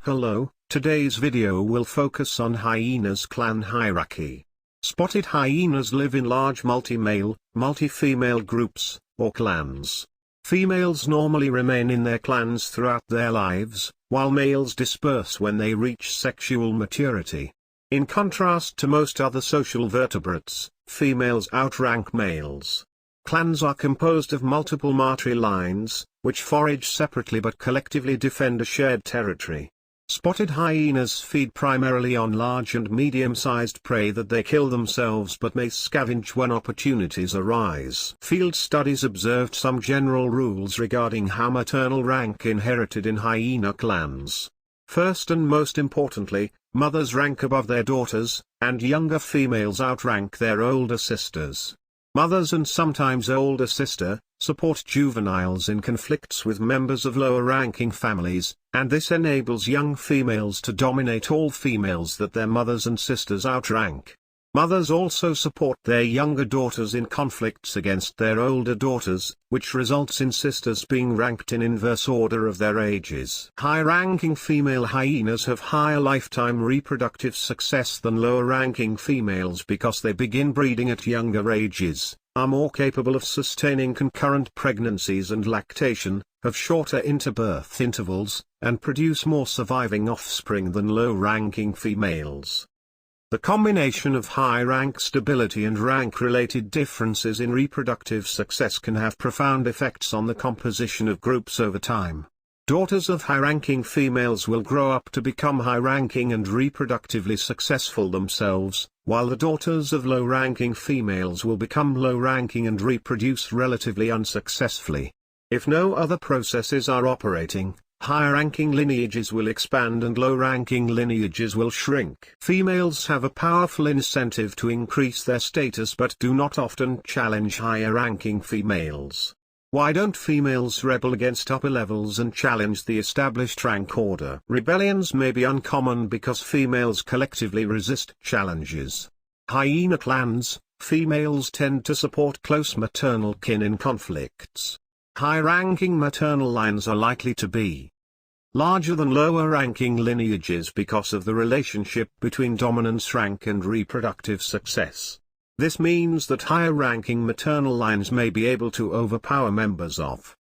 Hello, today's video will focus on hyenas' clan hierarchy. Spotted hyenas live in large multi-male, multi-female groups, or clans. Females normally remain in their clans throughout their lives, while males disperse when they reach sexual maturity. In contrast to most other social vertebrates, females outrank males. Clans are composed of multiple matrilines, which forage separately but collectively defend a shared territory. Spotted hyenas feed primarily on large and medium-sized prey that they kill themselves but may scavenge when opportunities arise. Field studies observed some general rules regarding how maternal rank inherited in hyena clans. First and most importantly, mothers rank above their daughters, and younger females outrank their older sisters. Mothers and sometimes older sister support juveniles in conflicts with members of lower-ranking families, and this enables young females to dominate all females that their mothers and sisters outrank. Mothers also support their younger daughters in conflicts against their older daughters, which results in sisters being ranked in inverse order of their ages. High-ranking female hyenas have higher lifetime reproductive success than lower-ranking females because they begin breeding at younger ages, are more capable of sustaining concurrent pregnancies and lactation, have shorter interbirth intervals, and produce more surviving offspring than low-ranking females. The combination of high rank stability and rank-related differences in reproductive success can have profound effects on the composition of groups over time. Daughters of high-ranking females will grow up to become high-ranking and reproductively successful themselves, while the daughters of low-ranking females will become low-ranking and reproduce relatively unsuccessfully. If no other processes are operating, high-ranking lineages will expand and low-ranking lineages will shrink. Females have a powerful incentive to increase their status but do not often challenge higher-ranking females. Why don't females rebel against upper levels and challenge the established rank order? Rebellions may be uncommon because females collectively resist challenges. Hyena clans, females tend to support close maternal kin in conflicts. High-ranking maternal lines are likely to be larger than lower-ranking lineages because of the relationship between dominance rank and reproductive success. This means that higher-ranking maternal lines may be able to overpower members of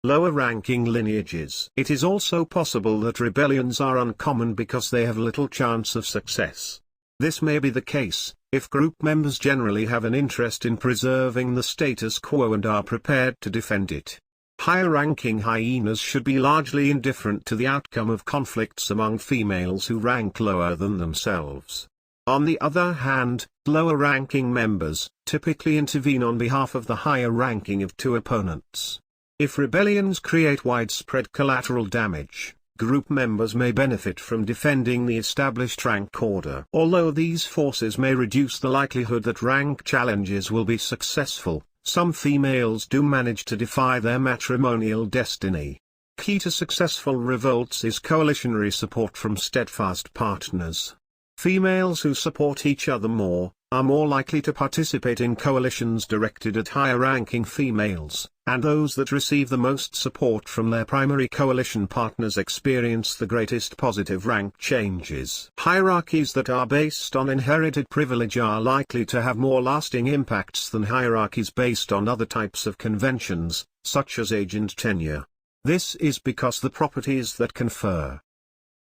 lower-ranking lineages. It is also possible that rebellions are uncommon because they have little chance of success. This may be the case if group members generally have an interest in preserving the status quo and are prepared to defend it. Higher-ranking hyenas should be largely indifferent to the outcome of conflicts among females who rank lower than themselves. On the other hand, lower-ranking members typically intervene on behalf of the higher ranking of two opponents. If rebellions create widespread collateral damage, group members may benefit from defending the established rank order. Although these forces may reduce the likelihood that rank challenges will be successful, some females do manage to defy their matrimonial destiny. Key to successful revolts is coalitionary support from steadfast partners. Females who support each other more, are more likely to participate in coalitions directed at higher-ranking females, and those that receive the most support from their primary coalition partners experience the greatest positive rank changes. Hierarchies that are based on inherited privilege are likely to have more lasting impacts than hierarchies based on other types of conventions, such as age and tenure. This is because the properties that confer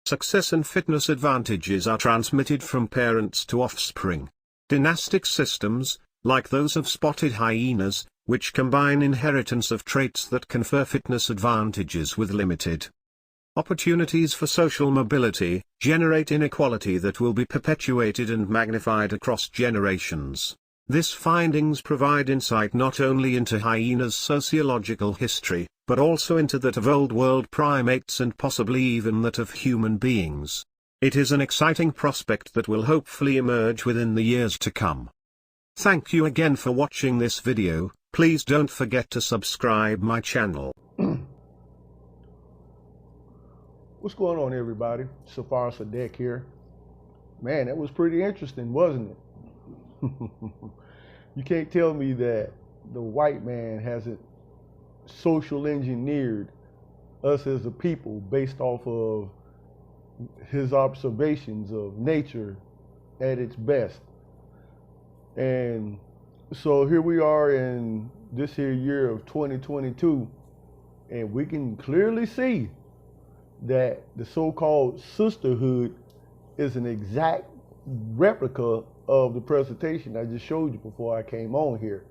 success and fitness advantages are transmitted from parents to offspring. Dynastic systems, like those of spotted hyenas, which combine inheritance of traits that confer fitness advantages with limited opportunities for social mobility, generate inequality that will be perpetuated and magnified across generations. These findings provide insight not only into hyenas' sociological history, but also into that of old-world primates and possibly even that of human beings. It is an exciting prospect that will hopefully emerge within the years to come. Thank you again for watching this video. Please don't forget to subscribe my channel. What's going on, everybody? Safar Sadek here. Man, that was pretty interesting, wasn't it? You can't tell me that the white man hasn't social engineered us as a people based off of his observations of nature at its best. And so here we are in this here year of 2022, and we can clearly see that the so-called sisterhood is an exact replica of the presentation I just showed you before I came on here.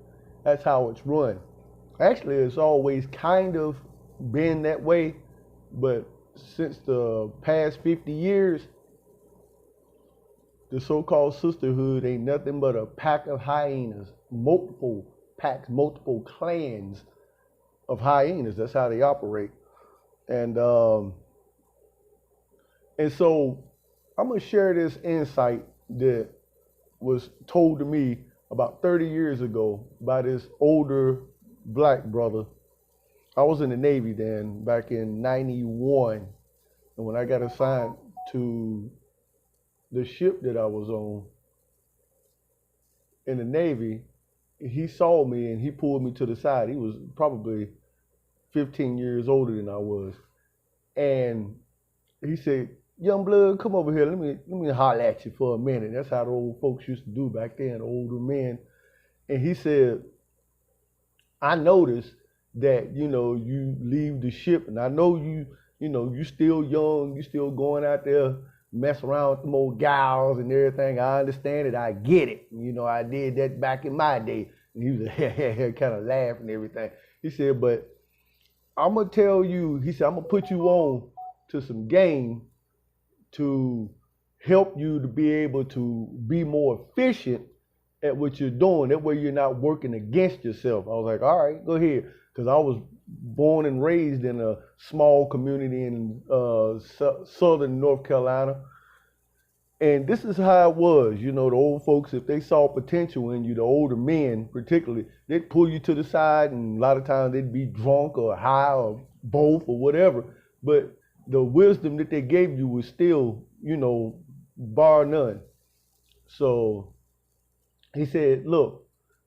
That's how it's run. Actually, it's always kind of been that way, but since the past 50 years, the so-called sisterhood ain't nothing but a pack of hyenas, multiple packs, multiple clans of hyenas. That's how they operate. And so I'm gonna share this insight that was told to me about 30 years ago by this older black brother. I was in the Navy then, back in '91, and when I got assigned to the ship that I was on in the Navy, he saw me and he pulled me to the side. He was probably 15 years older than I was. And he said, "Young blood, come over here. Let me holler at you for a minute." That's how the old folks used to do back then, older men. And he said, "I noticed that, you leave the ship, and I know you still young, you still going out there mess around with them old gals and everything. I understand it. I get it. I did that back in my day." And he was kind of laughing and everything. He said, "But I'm going to tell you," he said, "I'm going to put you on to some game to help you to be able to be more efficient at what you're doing. That way you're not working against yourself." I was like, "All right, go ahead." Because I was born and raised in a small community in southern North Carolina. And this is how it was. The old folks, if they saw potential in you, the older men particularly, they'd pull you to the side, and a lot of times they'd be drunk or high or both or whatever. But the wisdom that they gave you was still, bar none. So he said, "Look,"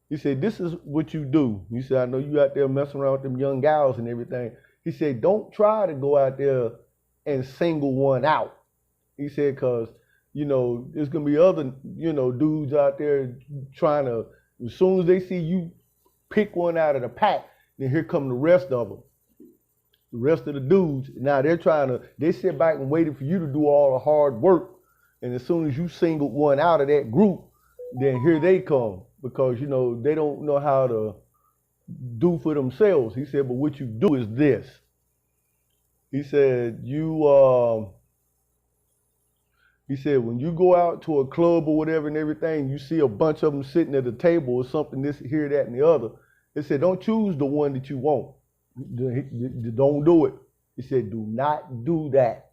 he said, "this is what you do." He said, "I know you out there messing around with them young gals and everything." He said, "Don't try to go out there and single one out." He said, "Because, there's going to be other, dudes out there trying to, as soon as they see you pick one out of the pack, then here come the rest of them. The rest of the dudes, now they sit back and waiting for you to do all the hard work. And as soon as you single one out of that group, then here they come. Because, they don't know how to do for themselves." He said, "But what you do is this." He said, he said, "When you go out to a club or whatever and everything, you see a bunch of them sitting at a table or something, this, here, that, and the other." He said, "Don't choose the one that you want. Don't do it." He said, "Do not do that."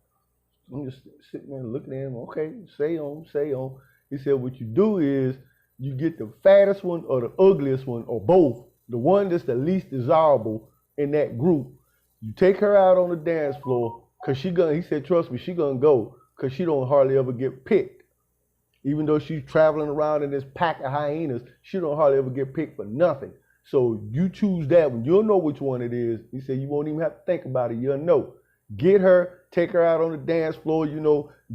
I'm just sitting there looking at him. Okay, say on, say on. He said, "What you do is you get the fattest one or the ugliest one or both, the one that's the least desirable in that group. You take her out on the dance floor, because he said, trust me, she gonna go, because she don't hardly ever get picked. Even though she's traveling around in this pack of hyenas, she don't hardly ever get picked for nothing. So you choose that one. You'll know which one it is." He said, "You won't even have to think about it. You'll know. Get her, take her out on the dance floor,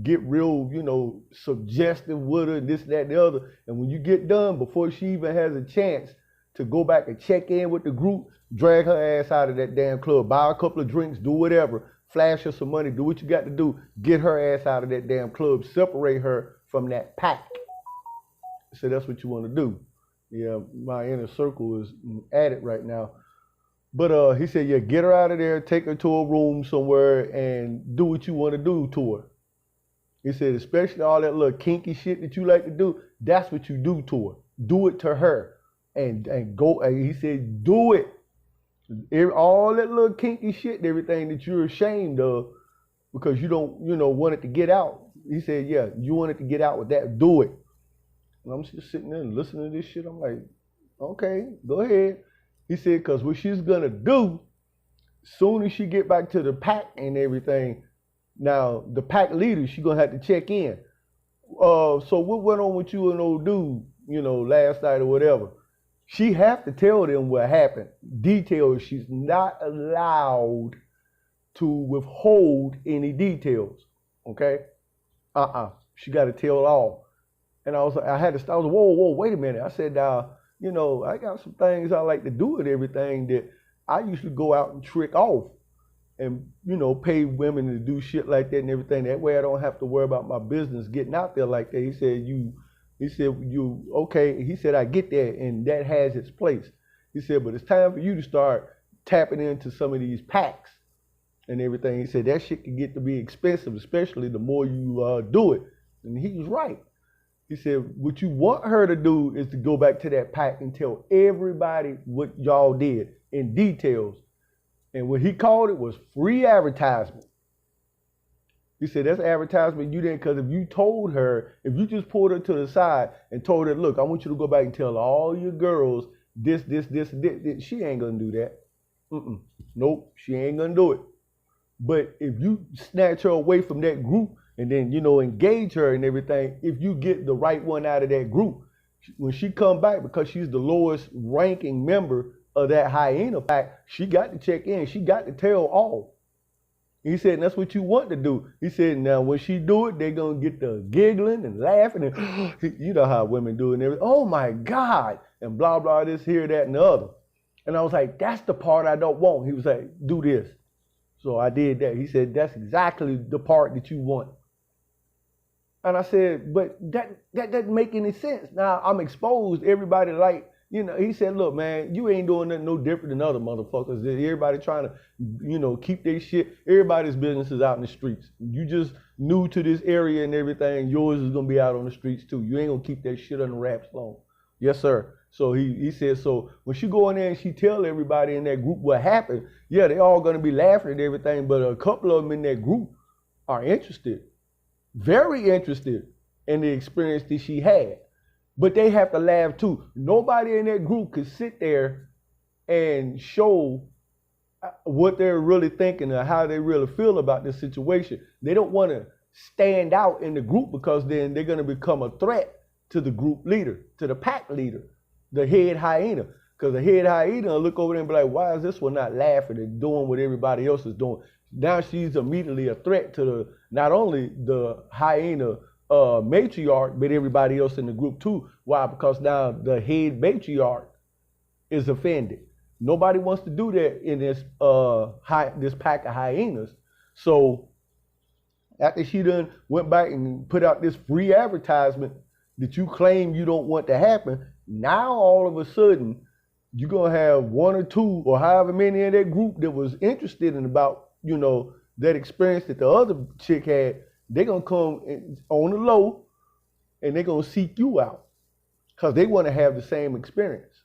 get real, suggestive with her, this, that, and the other. And when you get done, before she even has a chance to go back and check in with the group, drag her ass out of that damn club. Buy a couple of drinks, do whatever. Flash her some money, do what you got to do. Get her ass out of that damn club. Separate her from that pack." So that's what you want to do. Yeah, my inner circle is at it right now. But he said, "Yeah, get her out of there, take her to a room somewhere, and do what you want to do to her." He said, "Especially all that little kinky shit that you like to do, that's what you do to her. Do it to her. And go," and he said, "Do it. All that little kinky shit and everything that you're ashamed of because you don't, want it to get out." He said, "Yeah, you want it to get out with that, do it." And I'm just sitting there and listening to this shit. I'm like, okay, go ahead. He said, "Because what she's going to do, soon as she get back to the pack and everything, now the pack leader, she going to have to check in. So what went on with you and old dude, last night or whatever?" She have to tell them what happened. Details. She's not allowed to withhold any details. Okay? She got to tell all. And I was whoa, wait a minute. I said, I got some things I like to do and everything that I usually go out and trick off and, pay women to do shit like that and everything. That way I don't have to worry about my business getting out there like that. He said, okay. He said, I get that and that has its place. He said, but it's time for you to start tapping into some of these packs and everything. He said, that shit can get to be expensive, especially the more you do it. And he was right. He said, what you want her to do is to go back to that pack and tell everybody what y'all did in details. And what he called it was free advertisement. He said, that's advertisement you didn't, because if you told her, if you just pulled her to the side and told her, look, I want you to go back and tell all your girls this, she ain't going to do that. Nope, she ain't going to do it. But if you snatch her away from that group and then, engage her and everything, if you get the right one out of that group, when she come back, because she's the lowest ranking member of that hyena pack, she got to check in. She got to tell all. He said, and that's what you want to do. He said, now when she do it, they're going to get the giggling and laughing. And you know how women do it and everything. Oh my God. And blah, blah, this, here, that, and the other. And I was like, that's the part I don't want. He was like, do this. So I did that. He said, that's exactly the part that you want. And I said, but that doesn't make any sense. Now I'm exposed. Everybody he said, look, man, you ain't doing nothing no different than other motherfuckers. Everybody trying to, keep their shit. Everybody's business is out in the streets. You just new to this area and everything. Yours is going to be out on the streets too. You ain't going to keep that shit under wraps long. Yes, sir. So he said, so when she go in there and she tell everybody in that group what happened, yeah, they all going to be laughing at everything. But a couple of them in that group are interested, very interested in the experience that she had. But they have to laugh too. Nobody in that group could sit there and show what they're really thinking or how they really feel about this situation. They don't want to stand out in the group because then they're going to become a threat to the group leader, to the pack leader, the head hyena. Because the head hyena will look over there and be like, why is this one not laughing and doing what everybody else is doing? Now she's immediately a threat to not only the hyena matriarch, but everybody else in the group too. Why? Because now the head matriarch is offended. Nobody wants to do that in this pack of hyenas. So after she done went back and put out this free advertisement that you claim you don't want to happen, now all of a sudden you're gonna have one or two or however many in that group that was interested in about that experience that the other chick had. They're going to come on the low and they're going to seek you out because they want to have the same experience.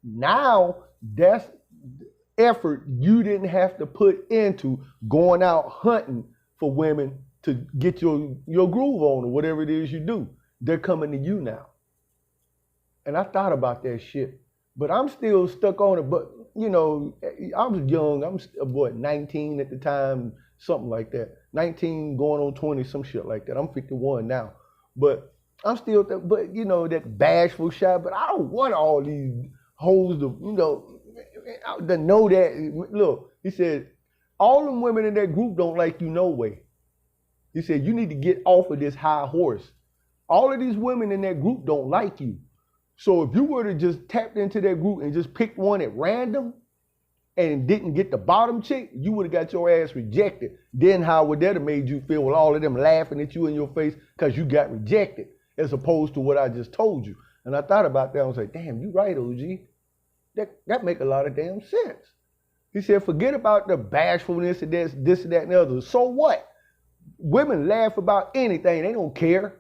Now, that's effort you didn't have to put into going out hunting for women to get your groove on or whatever it is you do. They're coming to you now. And I thought about that shit, but I'm still stuck on it. But, I was young. I'm 19 at the time, something like that. 19 going on 20, some shit like that. I'm 51 now. But I'm still, that bashful shot. But I don't want all these hoes to, to know that. Look, he said, all them women in that group don't like you no way. He said, you need to get off of this high horse. All of these women in that group don't like you. So if you were to just tap into that group and just pick one at random, and didn't get the bottom chick, you would have got your ass rejected. Then how would that have made you feel with all of them laughing at you in your face because you got rejected, as opposed to what I just told you? And I thought about that. I was like, damn, you right, OG. That make a lot of damn sense. He said, forget about the bashfulness and this and that and the other. So what? Women laugh about anything. They don't care.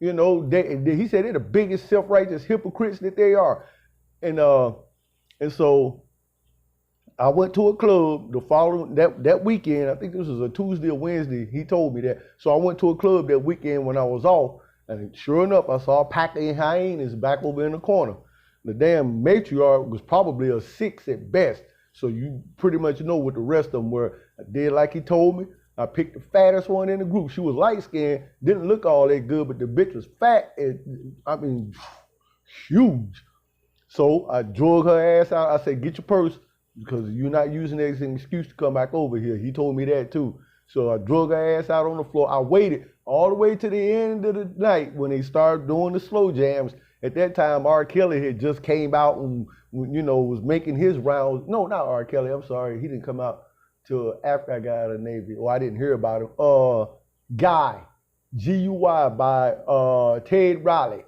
He said they're the biggest self-righteous hypocrites that they are. And so I went to a club the following that weekend. I think this was a Tuesday or Wednesday. He told me that. So I went to a club that weekend when I was off, and sure enough, I saw a pack of hyenas back over in the corner. The damn matriarch was probably a 6 at best. So you pretty much know what the rest of them were. I did like he told me. I picked the fattest one in the group. She was light-skinned, didn't look all that good, but the bitch was fat and, huge. So I drug her ass out. I said, get your purse, because you're not using it as an excuse to come back over here. He told me that too. So I drug her ass out on the floor. I waited all the way to the end of the night when they started doing the slow jams. At that time, R. Kelly had just came out and, was making his rounds. No, not R. Kelly. I'm sorry. He didn't come out till after I got out of the Navy. Well, I didn't hear about him. Guy, G-U-Y by Ted Riley.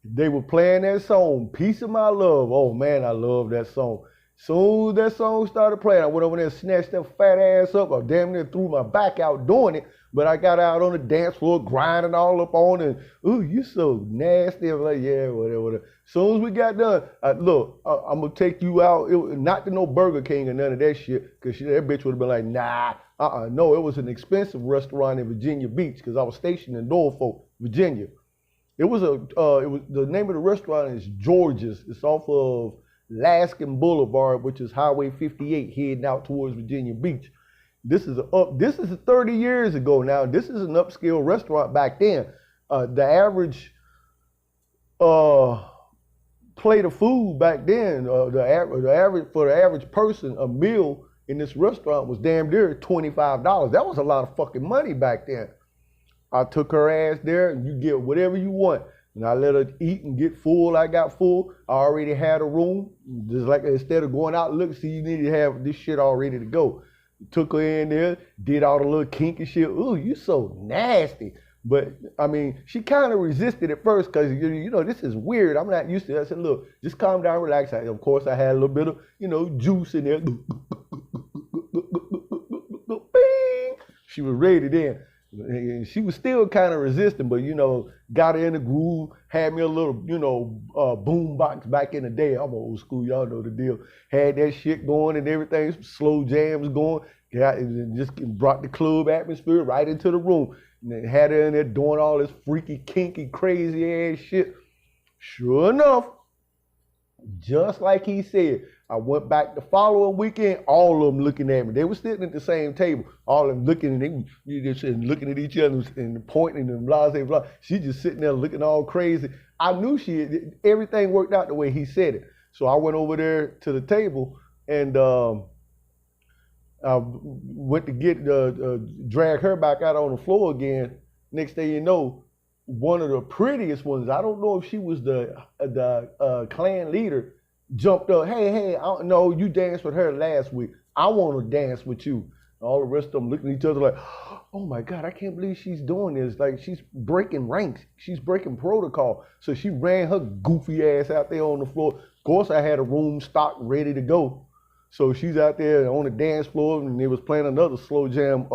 They were playing that song, Piece of My Love. Oh, man, I love that song. Soon as that song started playing, I went over there and snatched that fat ass up. I damn near threw my back out doing it. But I got out on the dance floor, grinding all up on it. Ooh, you so nasty. I'm like, yeah, whatever. Soon as we got done, look, I'm going to take you out. Not to no Burger King or none of that shit, because that bitch would have been like, nah. No, it was an expensive restaurant in Virginia Beach, because I was stationed in Norfolk, Virginia. It was the name of the restaurant is George's. It's off of Laskin Boulevard, which is Highway 58, heading out towards Virginia Beach. This is 30 years ago now. This is an upscale restaurant back then. The average plate of food back then, for the average person, a meal in this restaurant was damn near $25. That was a lot of fucking money back then. I took her ass there, and you get whatever you want. And I let her eat and get full. I got full. I already had a room. Just like instead of going out, look, see, you need to have this shit all ready to go. Took her in there, did all the little kinky shit. Ooh, you so nasty. But, I mean, she kind of resisted at first because, this is weird. I'm not used to it. I said, look, just calm down, relax. Of course, I had a little bit of, juice in there. Bing! She was ready then. And she was still kind of resistant, but, got her in the groove, had me a little, boom box back in the day. I'm old school, y'all know the deal. Had that shit going and everything, some slow jams going. Just brought the club atmosphere right into the room. And had her in there doing all this freaky, kinky, crazy ass shit. Sure enough, just like he said, I went back the following weekend, all of them looking at me. They were sitting at the same table, all of them looking, and they just looking at each other and pointing and blah, blah, blah. She just sitting there looking all crazy. I knew everything worked out the way he said it. So I went over there to the table and I went to drag her back out on the floor again. Next thing you know, one of the prettiest ones, I don't know if she was the clan leader, jumped up, hey, I know you danced with her last week. I want to dance with you. All the rest of them looking at each other like, oh my God, I can't believe she's doing this. Like, she's breaking ranks. She's breaking protocol. So she ran her goofy ass out there on the floor. Of course, I had a room stocked ready to go. So she's out there on the dance floor, and they was playing another slow jam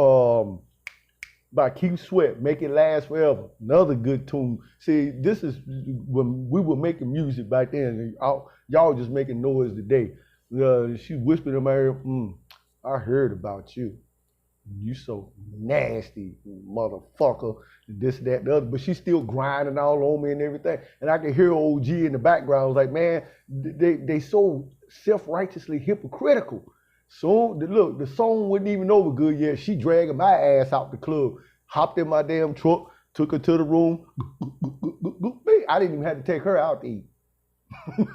by Keith Sweat, Make It Last Forever. Another good tune. See, this is when we were making music back then. Y'all just making noise today. She whispered in my ear, I heard about you. You so nasty, motherfucker. This, that, the other. But she's still grinding all on me and everything. And I can hear OG in the background. I was like, man, they so self-righteously hypocritical. So, look, the song wasn't even over good yet. She dragging my ass out the club, hopped in my damn truck, took her to the room. I didn't even have to take her out to eat.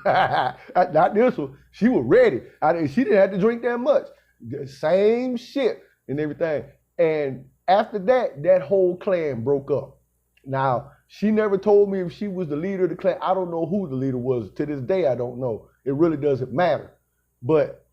Not this one. She was ready. She didn't have to drink that much. The same shit and everything. And after that, that whole clan broke up. Now, she never told me if she was the leader of the clan. I don't know who the leader was. To this day, I don't know. It really doesn't matter. But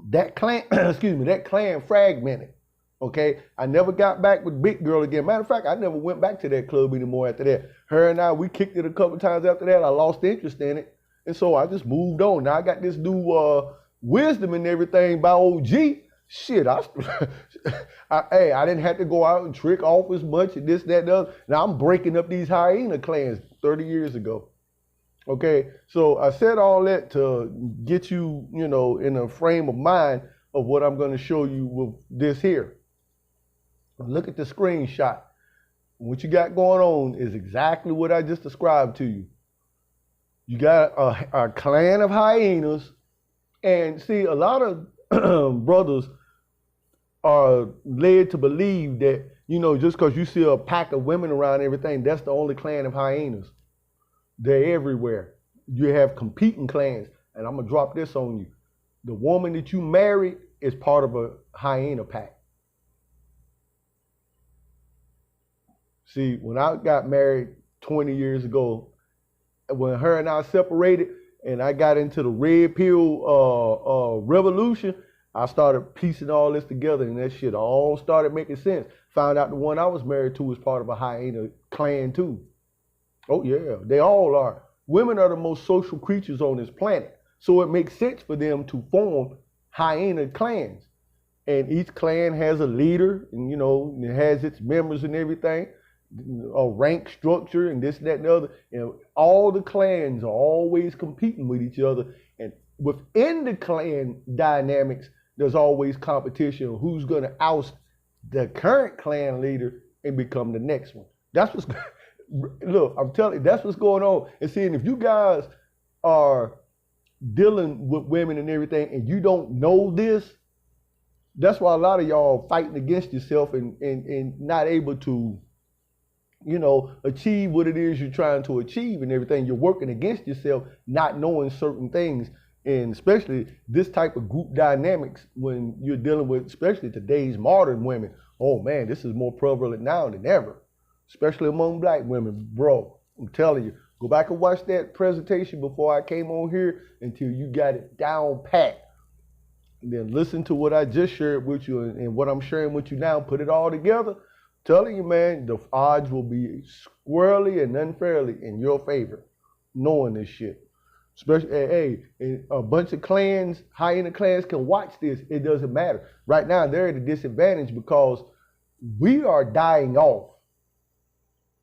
that clan, that clan fragmented. Okay, I never got back with Big Girl again. Matter of fact, I never went back to that club anymore after that. Her and I, we kicked it a couple times after that. I lost interest in it. And so I just moved on. Now I got this new wisdom and everything by OG. Shit, I didn't have to go out and trick off as much and this, that, and the other. Now I'm breaking up these hyena clans 30 years ago. Okay, so I said all that to get you, in a frame of mind of what I'm going to show you with this here. Look at the screenshot. What you got going on is exactly what I just described to you. You got a clan of hyenas, and see, a lot of brothers are led to believe that, just because you see a pack of women around everything, that's the only clan of hyenas. They're everywhere. You have competing clans, and I'm going to drop this on you. The woman that you married is part of a hyena pack. See, when I got married 20 years ago, when her and I separated and I got into the red pill revolution, I started piecing all this together and that shit all started making sense. Found out the one I was married to was part of a hyena clan too. Oh yeah, they all are. Women are the most social creatures on this planet. So it makes sense for them to form hyena clans. And each clan has a leader and it has its members and everything, a rank structure and this, that, and the other. And all the clans are always competing with each other. And within the clan dynamics, there's always competition. Who's going to oust the current clan leader and become the next one? That's what's, look, I'm telling you, that's what's going on. And seeing if you guys are dealing with women and everything and you don't know this, that's why a lot of y'all fighting against yourself and not able to, achieve what it is you're trying to achieve and everything. You're working against yourself, not knowing certain things. And especially this type of group dynamics when you're dealing with, especially today's modern women. Oh man, this is more prevalent now than ever, especially among black women. Bro, I'm telling you, go back and watch that presentation before I came on here until you got it down pat. And then listen to what I just shared with you and what I'm sharing with you now, put it all together. Telling you, man, the odds will be squarely and unfairly in your favor, knowing this shit. Especially, hey, a bunch of clans, hyena clans can watch this. It doesn't matter. Right now, they're at a disadvantage because we are dying off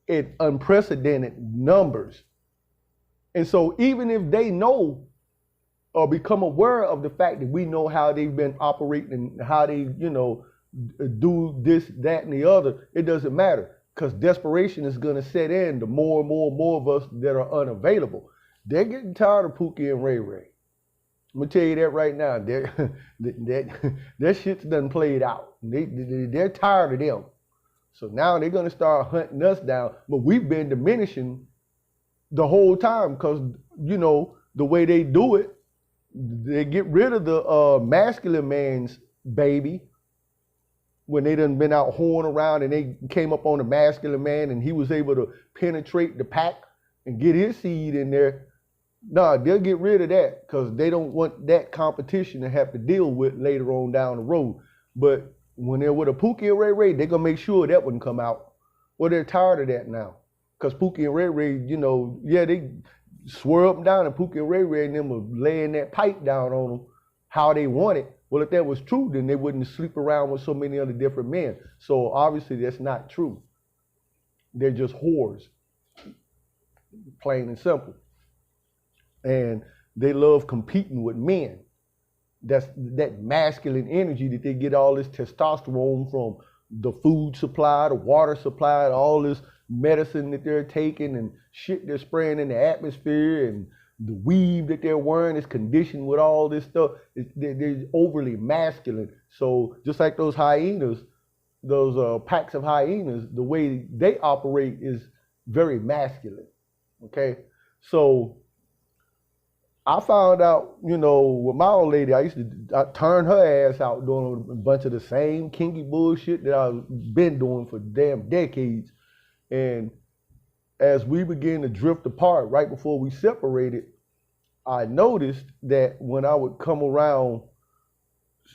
at unprecedented numbers. And so even if they know or become aware of the fact that we know how they've been operating and how they, do this, that, and the other, it doesn't matter because desperation is going to set in the more and more of us that are unavailable. They're getting tired of Pookie and Ray Ray. I'm going to tell you that right now. That shit's done played out. They're tired of them. So now they're going to start hunting us down. But we've been diminishing the whole time because, the way they do it, they get rid of the masculine man's baby when they done been out whoring around and they came up on the masculine man and he was able to penetrate the pack and get his seed in there. Nah, they'll get rid of that because they don't want that competition to have to deal with later on down the road. But when they're with a Pookie and Ray Ray, they're going to make sure that wouldn't come out. Well, they're tired of that now because Pookie and Ray Ray, they swear up and down and Pookie and Ray Ray and them were laying that pipe down on them how they want it. Well, if that was true, then they wouldn't sleep around with so many other different men. So obviously that's not true. They're just whores, plain and simple. And they love competing with men. That's that masculine energy that they get all this testosterone from the food supply, the water supply, all this medicine that they're taking and shit they're spraying in the atmosphere and the weave that they're wearing is conditioned with all this stuff. They're overly masculine. So just like those hyenas, those packs of hyenas, the way they operate is very masculine. Okay, so I found out, with my old lady, I turn her ass out doing a bunch of the same kinky bullshit that I've been doing for damn decades. And as we began to drift apart right before we separated, I noticed that when I would come around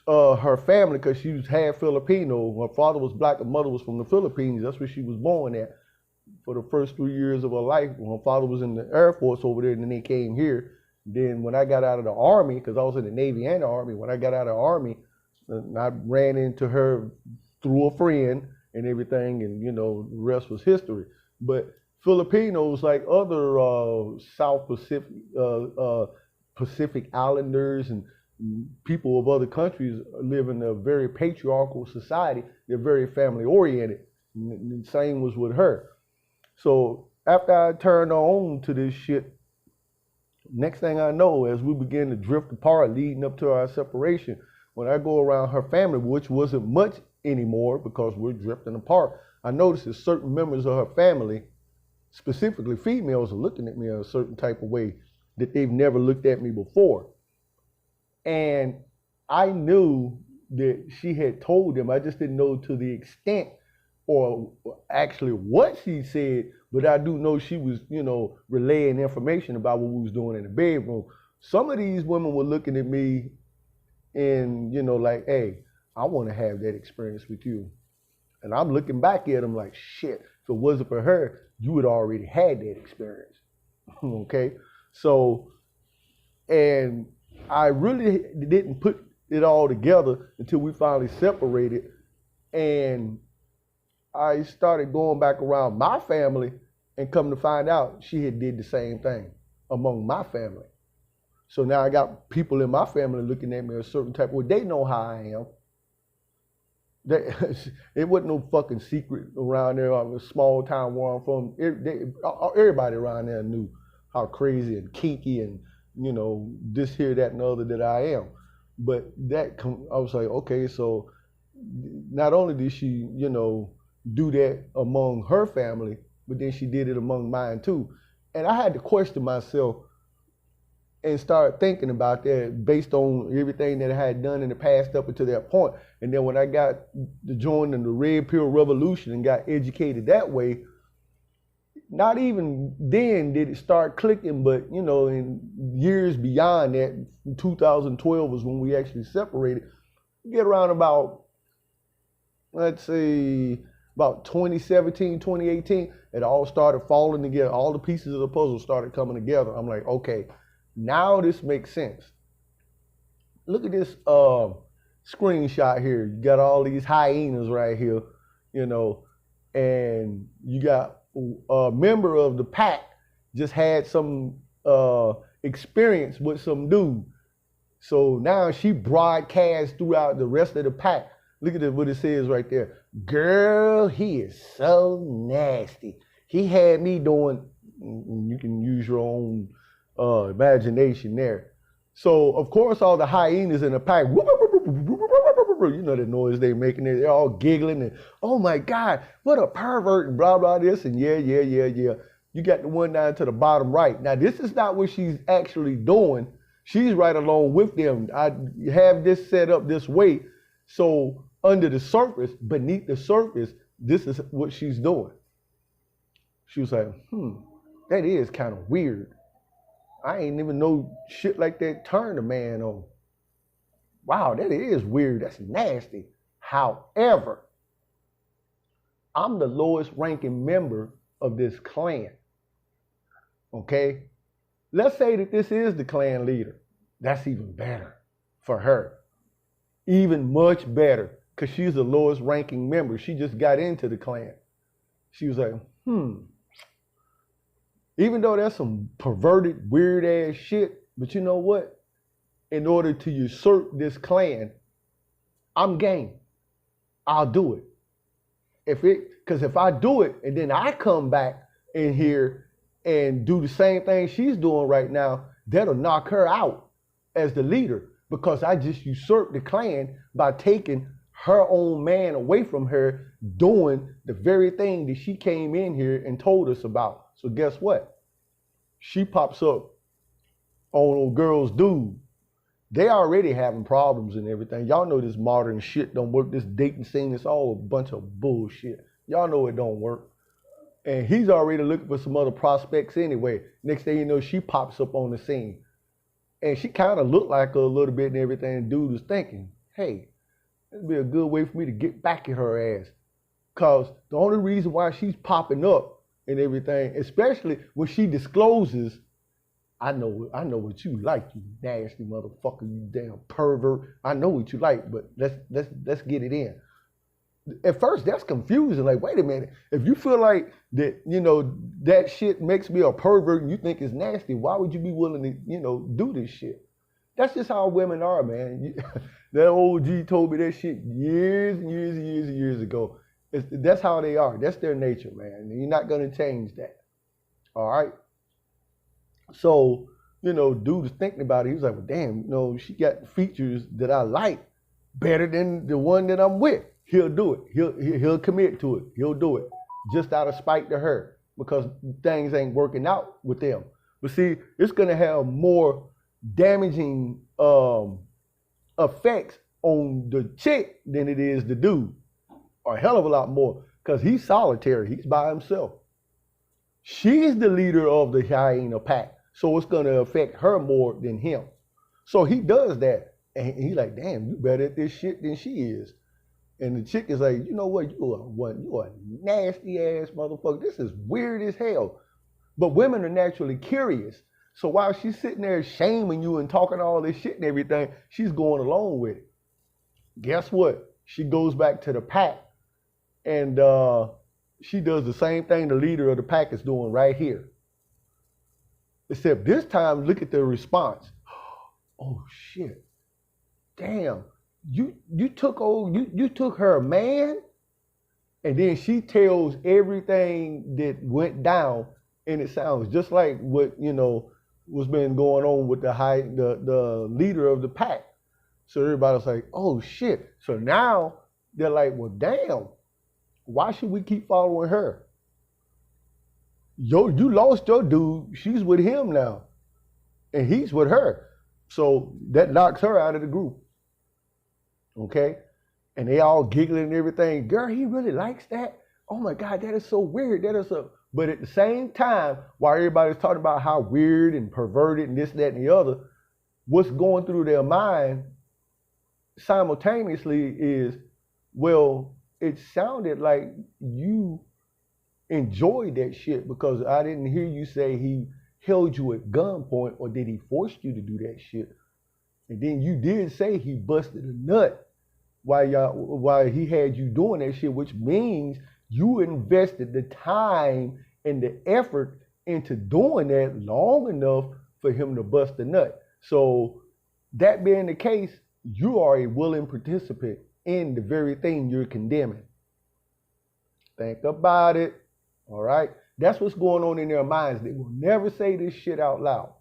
her family, because she was half Filipino, her father was black, her mother was from the Philippines. That's where she was born at for the first 3 years of her life. When her father was in the Air Force over there, and then they came here. Then when I got out of the Army, because I was in the Navy and the Army, when I got out of the Army, I ran into her through a friend and everything, and the rest was history. But Filipinos, like other South Pacific Islanders and people of other countries, live in a very patriarchal society. They're very family oriented. And the same was with her. So after I turned on to this shit, next thing I know, as we began to drift apart leading up to our separation, when I go around her family, which wasn't much anymore because we're drifting apart, I noticed that certain members of her family, specifically females, are looking at me in a certain type of way that they've never looked at me before. And I knew that she had told them, I just didn't know to the extent or actually what she said, but I do know she was, relaying information about what we was doing in the bedroom. Some of these women were looking at me and, like, hey, I want to have that experience with you. And I'm looking back at them like, shit, if it wasn't for her, you would already had that experience. Okay? So, and I really didn't put it all together until we finally separated. And I started going back around my family and come to find out she had did the same thing among my family. So now I got people in my family looking at me a certain type of way. They know how I am. It wasn't no fucking secret around there. I was a small town where I'm from. Everybody around there knew how crazy and kinky and, this, here, that, and the other that I am. But I was like, okay, so not only did she, do that among her family, but then she did it among mine too. And I had to question myself and start thinking about that based on everything that I had done in the past up until that point. And then when I got to join in the Red Pill Revolution and got educated that way, not even then did it start clicking, but in years beyond that, 2012 was when we actually separated. Get around about, let's say, about 2017, 2018, it all started falling together. All the pieces of the puzzle started coming together. I'm like, okay, now this makes sense. Look at this screenshot here. You got all these hyenas right here, and you got a member of the pack just had some experience with some dude. So now she broadcasts throughout the rest of the pack. Look at what it says right there. Girl, he is so nasty. He had me doing, you can use your own imagination there. So, of course, all the hyenas in the pack, the noise they're making, they're all giggling and, oh my God, what a pervert and blah, blah, this and yeah. You got the one down to the bottom right. Now, this is not what she's actually doing. She's right along with them. I have this set up this way. So under the surface, beneath the surface, this is what she's doing. She was like, that is kind of weird. I ain't even know shit like that turned a man on. Wow, that is weird. That's nasty. However, I'm the lowest ranking member of this clan. Okay? Let's say that this is the clan leader. That's even better for her. Even much better, because she's the lowest ranking member. She just got into the clan. She was like, even though that's some perverted, weird ass shit, but you know what? In order to usurp this clan, I'm game. I'll do it. Because if I do it and then I come back in here and do the same thing she's doing right now, that'll knock her out as the leader, because I just usurped the clan by taking her own man away from her, doing the very thing that she came in here and told us about. So guess what? She pops up on old girl's dude. They already having problems and everything. Y'all know this modern shit don't work. This dating scene is all a bunch of bullshit. Y'all know it don't work. And he's already looking for some other prospects anyway. Next thing you know, she pops up on the scene. And she kind of looked like her a little bit and everything. And dude was thinking, hey, that'd be a good way for me to get back at her ass. Because the only reason why she's popping up and everything, especially when she discloses, I know what you like, you nasty motherfucker, you damn pervert. I know what you like, but let's get it in. At first, that's confusing. Like, wait a minute. If you feel like that, that shit makes me a pervert and you think it's nasty, why would you be willing to, do this shit? That's just how women are, man. That old G told me that shit years and years and years and years ago. That's how they are. That's their nature, man. You're not going to change that. All right? So, dude was thinking about it. He was like, well, damn, she got features that I like better than the one that I'm with. He'll do it. He'll commit to it. He'll do it just out of spite to her, because things ain't working out with them. But see, it's going to have more damaging effects on the chick than it is the dude. A hell of a lot more. because he's solitary. He's by himself. She's the leader of the hyena pack, so it's going to affect her more than him. So he does that, and he's like, damn, you better at this shit than she is. And the chick is like, you know what, you a nasty ass motherfucker. This is weird as hell. But women are naturally curious. So while she's sitting there shaming you and talking all this shit and everything, she's going along with it. Guess what? She goes back to the pack, and she does the same thing the leader of the pack is doing right here. Except this time, look at the response. Oh shit! Damn, you took her man, and then she tells everything that went down, and it sounds just like what what's been going on with the leader of the pack. So everybody's like, oh shit! So now they're like, well, damn. Why should we keep following her? You lost your dude. She's with him now. And he's with her. So that knocks her out of the group. Okay? And they all giggling and everything. Girl, he really likes that? Oh my God, that is so weird. But at the same time, while everybody's talking about how weird and perverted and this, that, and the other, what's going through their mind simultaneously is, well, it sounded like you enjoyed that shit, because I didn't hear you say he held you at gunpoint, or did he force you to do that shit? And then you did say he busted a nut while he had you doing that shit, which means you invested the time and the effort into doing that long enough for him to bust a nut. So that being the case, you are a willing participant in the very thing you're condemning. Think about it. All right? That's what's going on in their minds. They will never say this shit out loud.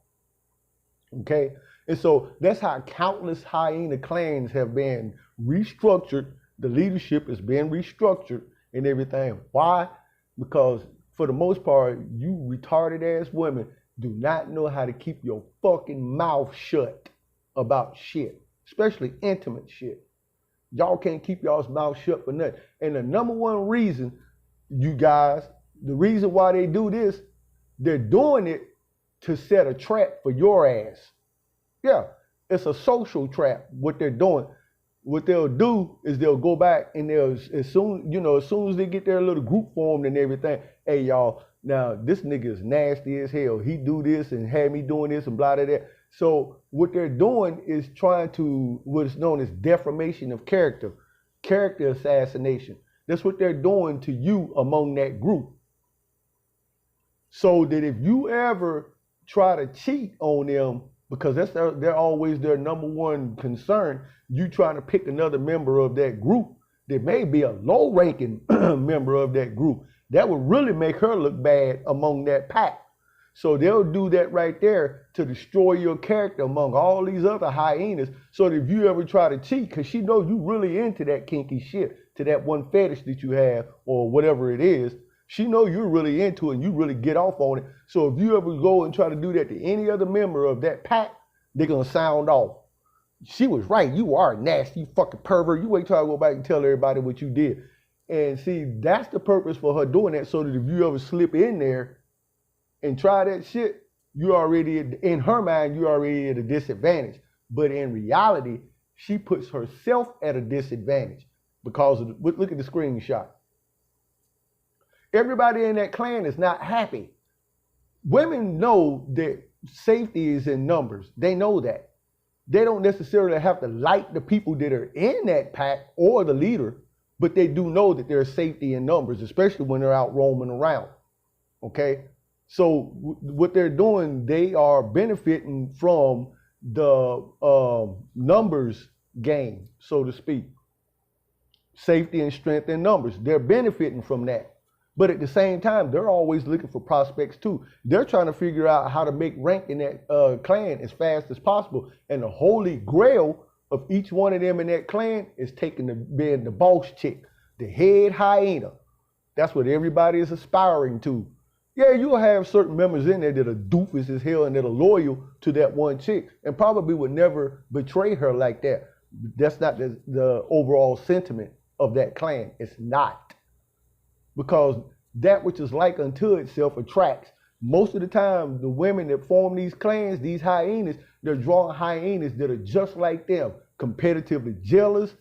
Okay? And so that's how countless hyena clans have been restructured. The leadership has been restructured and everything. Why? Because for the most part, you retarded ass women do not know how to keep your fucking mouth shut about shit, especially intimate shit. Y'all can't keep y'all's mouth shut for nothing. And the number one reason, you guys, the reason why they do this, they're doing it to set a trap for your ass. Yeah, it's a social trap, what they're doing. What they'll do is they'll go back and they'll, as soon as they get their little group formed and everything, hey y'all, now this nigga is nasty as hell. He do this and had me doing this and blah, blah, blah. So what they're doing is trying to, what is known as defamation of character assassination. That's what they're doing to you among that group. So that if you ever try to cheat on them, because they're always their number one concern, you trying to pick another member of that group that may be a low-ranking member of that group, that would really make her look bad among that pack. So they'll do that right there to destroy your character among all these other hyenas. So that if you ever try to cheat, because she knows you really into that kinky shit, to that one fetish that you have or whatever it is, she knows you're really into it and you really get off on it. So if you ever go and try to do that to any other member of that pack, they're going to sound off. She was right. You are nasty, you fucking pervert. You wait till I go back and tell everybody what you did. And see, that's the purpose for her doing that, so that if you ever slip in there and try that shit, you already, in her mind, you're already at a disadvantage. But in reality, she puts herself at a disadvantage because of look at the screenshot. Everybody in that clan is not happy. Women know that safety is in numbers. They know that. They don't necessarily have to like the people that are in that pack or the leader, but they do know that there's safety in numbers, especially when they're out roaming around. Okay? So what they're doing, they are benefiting from the numbers game, so to speak. Safety and strength in numbers. They're benefiting from that. But at the same time, they're always looking for prospects too. They're trying to figure out how to make rank in that clan as fast as possible. And the holy grail of each one of them in that clan is being the boss chick, the head hyena. That's what everybody is aspiring to. Yeah, you'll have certain members in there that are doofus as hell and that are loyal to that one chick and probably would never betray her like that. That's not the overall sentiment of that clan. It's not. because that which is like unto itself attracts. Most of the time, the women that form these clans, these hyenas, they're drawing hyenas that are just like them, competitively jealous,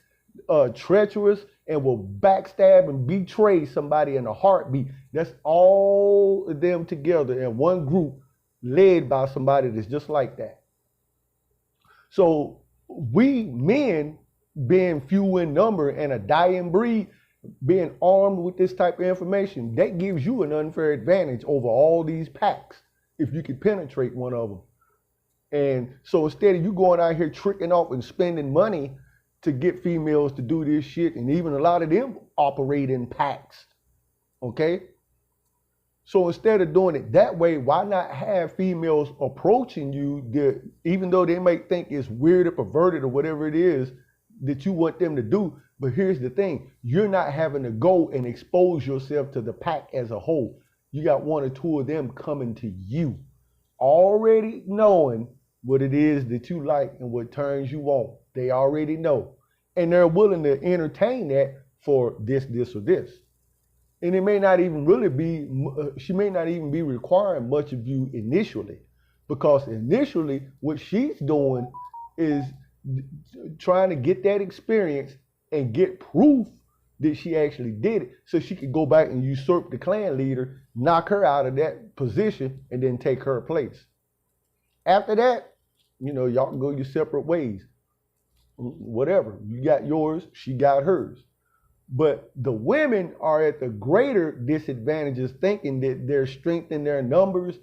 treacherous, and will backstab and betray somebody in a heartbeat. That's all of them together in one group, led by somebody that's just like that. So we men, being few in number and a dying breed, being armed with this type of information, that gives you an unfair advantage over all these packs if you could penetrate one of them. And so instead of you going out here tricking off and spending money to get females to do this shit, and even a lot of them operate in packs, okay? So instead of doing it that way, why not have females approaching you, even though they might think it's weird or perverted or whatever it is that you want them to do. But here's the thing, you're not having to go and expose yourself to the pack as a whole. You got one or two of them coming to you, already knowing what it is that you like and what turns you on. They already know. And they're willing to entertain that for this, or this. And it may not even really be, she may not even be requiring much of you initially, because initially what she's doing is trying to get that experience and get proof that she actually did it, so she could go back and usurp the clan leader, knock her out of that position, and then take her place. After that, y'all can go your separate ways. Whatever. You got yours, she got hers. But the women are at the greater disadvantages, thinking that their strength in their numbers,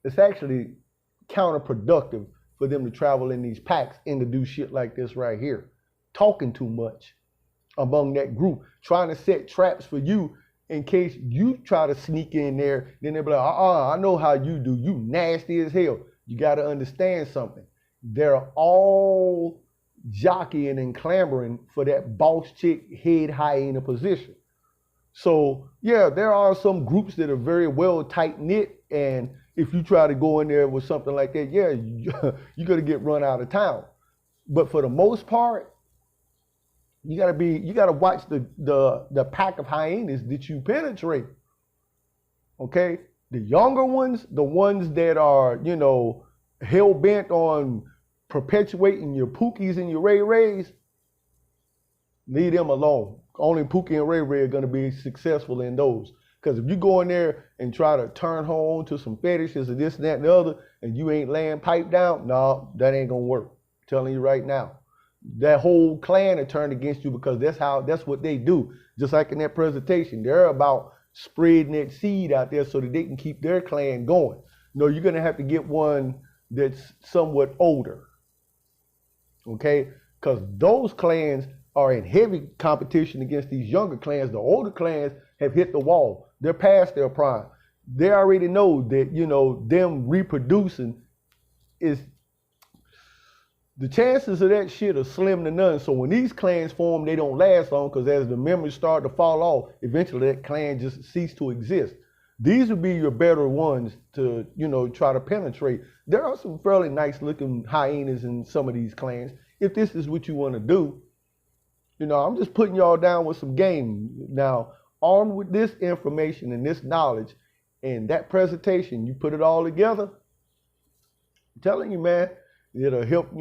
it's actually counterproductive for them to travel in these packs and to do shit like this right here. Talking too much among that group, trying to set traps for you in case you try to sneak in there. Then they'll be like, I know how you do. You nasty as hell. You got to understand something. They're all jockeying and clamoring for that boss chick head hyena position. So yeah, there are some groups that are very well tight knit, and if you try to go in there with something like that, yeah, you're gonna get run out of town. But for the most part, you gotta watch the pack of hyenas that you penetrate. Okay, the younger ones, the ones that are hell bent on perpetuating your Pookies and your Ray Rays, leave them alone. Only Pookie and Ray Ray are going to be successful in those. Because if you go in there and try to turn her on to some fetishes or this and that and the other, and you ain't laying pipe down, no, that ain't going to work. I'm telling you right now. That whole clan will turn against you, because that's what they do. Just like in that presentation, they're about spreading that seed out there so that they can keep their clan going. No, you're going to have to get one that's somewhat older. Okay, because those clans are in heavy competition against these younger clans. The older clans have hit the wall. They're past their prime. They already know that, them reproducing is, the chances of that shit are slim to none. So when these clans form, they don't last long, because as the members start to fall off, eventually that clan just cease to exist. These would be your better ones to, try to penetrate. There are some fairly nice looking hyenas in some of these clans. If this is what you want to do, I'm just putting y'all down with some game. Now, armed with this information and this knowledge and that presentation, you put it all together, I'm telling you, man, it'll help,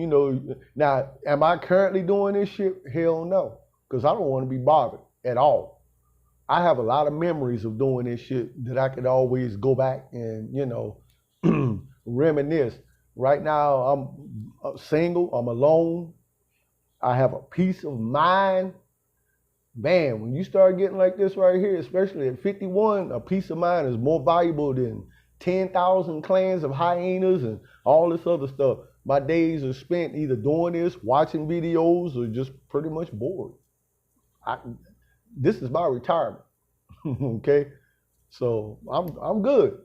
Now, am I currently doing this shit? Hell no, because I don't want to be bothered at all. I have a lot of memories of doing this shit that I could always go back and, reminisce. Right now, I'm single, I'm alone. I have a peace of mind. Man, when you start getting like this right here, especially at 51, a peace of mind is more valuable than 10,000 clans of hyenas and all this other stuff. My days are spent either doing this, watching videos, or just pretty much bored. This is my retirement. Okay, so I'm good,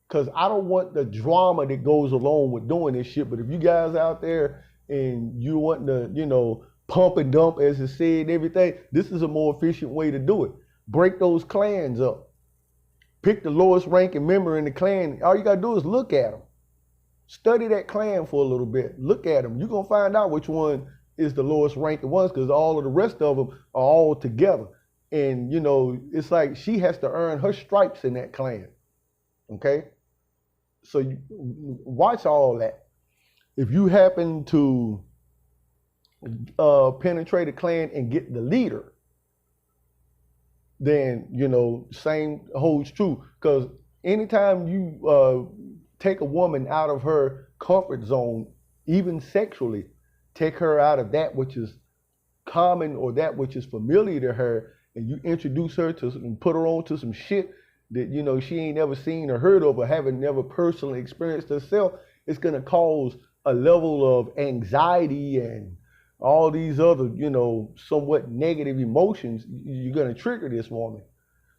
because I don't want the drama that goes along with doing this shit. But if you guys out there and you want to, pump and dump, as it said, and everything, this is a more efficient way to do it. Break those clans up. Pick the lowest ranking member in the clan. All you gotta do is look at them. Study that clan for a little bit. Look at them. You're gonna find out which one is the lowest ranking ones, because all of the rest of them are all together. And, you know, it's like she has to earn her stripes in that clan. Okay? So you watch all that. If you happen to penetrate a clan and get the leader, then, you know, same holds true. Because anytime you take a woman out of her comfort zone, even sexually, take her out of that which is common or that which is familiar to her, and you introduce her to and put her on to some shit that, you know, she ain't never seen or heard of or haven't never personally experienced herself, it's going to cause a level of anxiety and all these other, you know, somewhat negative emotions. You're going to trigger this woman.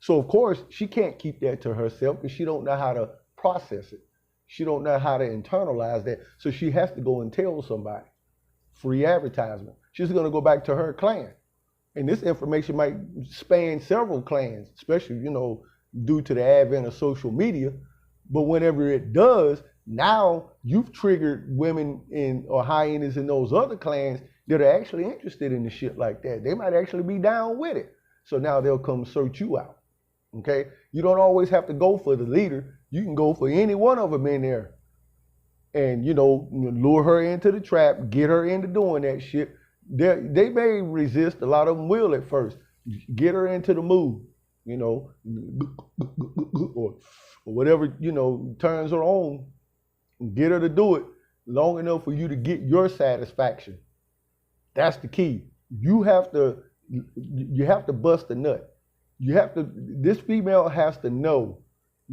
So of course she can't keep that to herself because she don't know how to process it. She don't know how to internalize that. So she has to go and tell somebody. Free advertisement. She's going to go back to her clan. And this information might span several clans, especially, you know, due to the advent of social media. But whenever it does, now you've triggered women in or hyenas in those other clans that are actually interested in the shit like that. They might actually be down with it. So now they'll come search you out. Okay? You don't always have to go for the leader. You can go for any one of them in there. And, you know, lure her into the trap, get her into doing that shit. They may resist. A lot of them will at first. Get her into the mood, you know, or whatever, you know, turns her on. Get her to do it long enough for you to get your satisfaction. That's the key. You have to bust a nut. This female has to know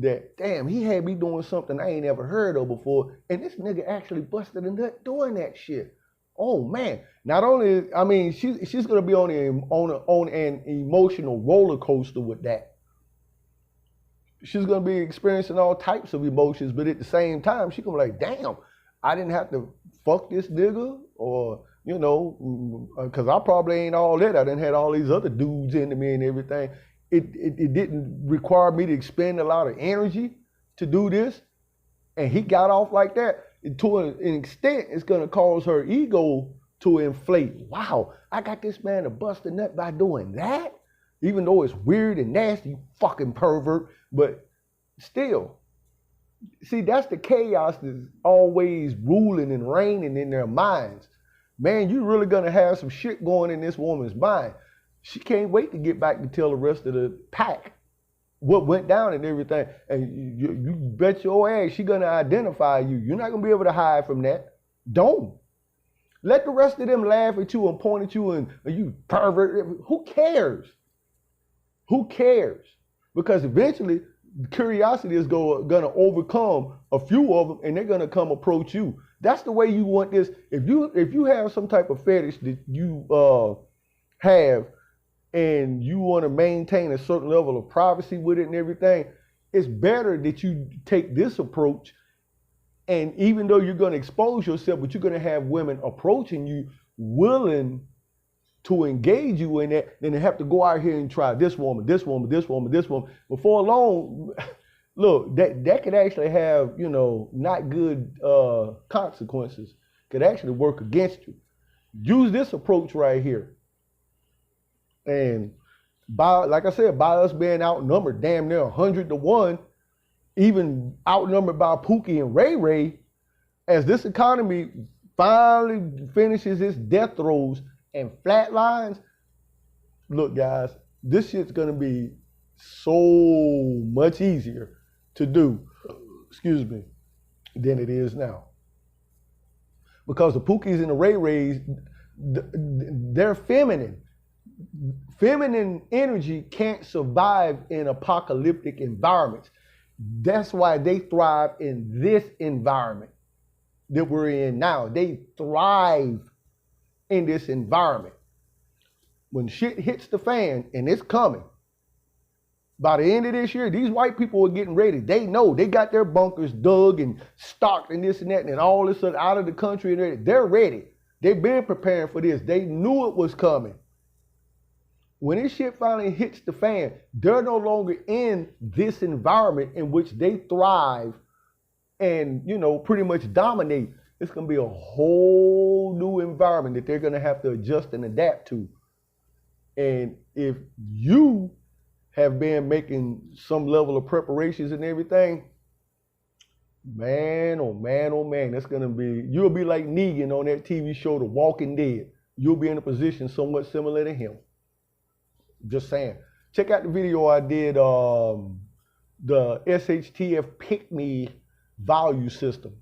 that, damn, he had me doing something I ain't ever heard of before, and this nigga actually busted a nut doing that shit. Oh man! Not only, I mean, she's gonna be on an emotional roller coaster with that. She's gonna be experiencing all types of emotions, but at the same time, she's gonna be like, damn, I didn't have to fuck this nigga, or, you know, because I probably ain't all that. I done had all these other dudes into me and everything. It didn't require me to expend a lot of energy to do this. And he got off like that. To an extent, it's going to cause her ego to inflate. Wow, I got this man to bust a nut by doing that? Even though it's weird and nasty, you fucking pervert. But still, see, that's the chaos that's always ruling and reigning in their minds. Man, you're really going to have some shit going in this woman's mind. She can't wait to get back to tell the rest of the pack what went down and everything. And you bet your ass she's going to identify you. You're not going to be able to hide from that. Don't. Let the rest of them laugh at you and point at you and you pervert. Who cares? Who cares? Because eventually curiosity is going to overcome a few of them and they're going to come approach you. That's the way you want this. If you have some type of fetish that you have, and you want to maintain a certain level of privacy with it and everything, it's better that you take this approach. And even though you're going to expose yourself, but you're going to have women approaching you willing to engage you in that, then they have to go out here and try this woman, this woman, this woman, this woman. Before long, look, that could actually have, you know, not good consequences. Could actually work against you. Use this approach right here. And by, like I said, by us being outnumbered damn near 100-1, even outnumbered by Pookie and Ray Ray, as this economy finally finishes its death throes and flatlines, look guys, this shit's gonna be so much easier to do, excuse me, than it is now. Because the Pookies and the Ray Rays, they're feminine. Feminine energy can't survive in apocalyptic environments. That's why they thrive in this environment that we're in now. They thrive in this environment. When shit hits the fan, and it's coming, by the end of this year, these white people are getting ready. They know they got their bunkers dug and stocked and this and that and all this out of the country. And they're ready. They've been preparing for this. They knew it was coming. When this shit finally hits the fan, they're no longer in this environment in which they thrive and, you know, pretty much dominate. It's going to be a whole new environment that they're going to have to adjust and adapt to. And if you have been making some level of preparations and everything, man, oh man, oh man, that's gonna be, you'll be like Negan on that TV show, The Walking Dead. You'll be in a position somewhat similar to him. Just saying. Check out the video I did, the SHTF Pick Me value system.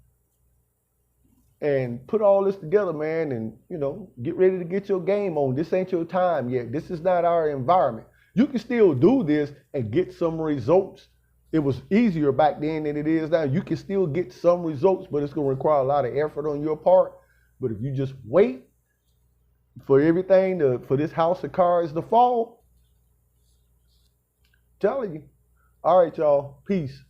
And put all this together, man, and, you know, get ready to get your game on. This ain't your time yet. This is not our environment. You can still do this and get some results. It was easier back then than it is now. You can still get some results, but it's going to require a lot of effort on your part. But if you just wait for everything for this house of cards to fall, I'm telling you. All right, y'all. Peace.